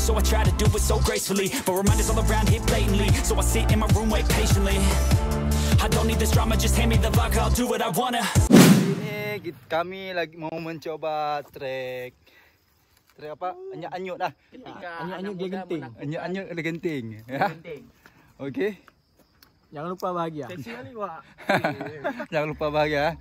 so I try to do it so gracefully. But reminders all around here blatantly, so I sit in my room, wait patiently. I don't need this drama, just hand me the vodka, I'll do what I wanna. Ini kami lagi mau mencoba trek apa? Enyakenyut lah. Enyakenyut Geunteng. Enyakenyut Geunteng. Ya. Okey. Jangan lupa bahagia. Seksi kali Wak. Jangan lupa bahagia.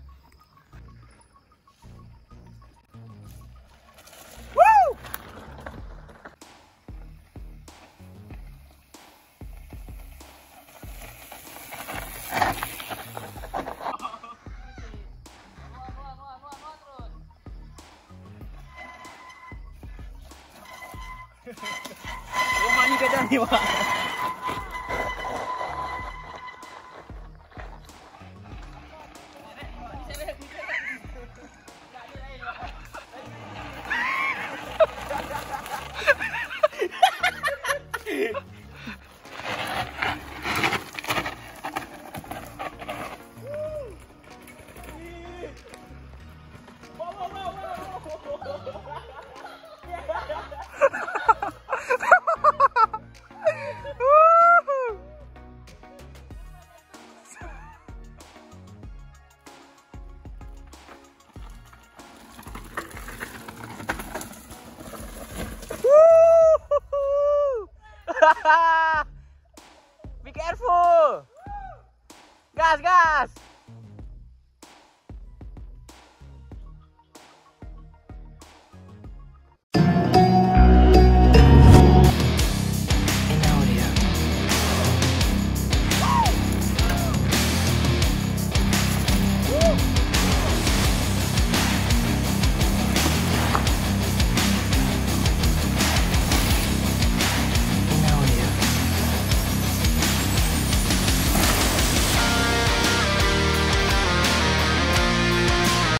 Rumah ni kejam ni Wak.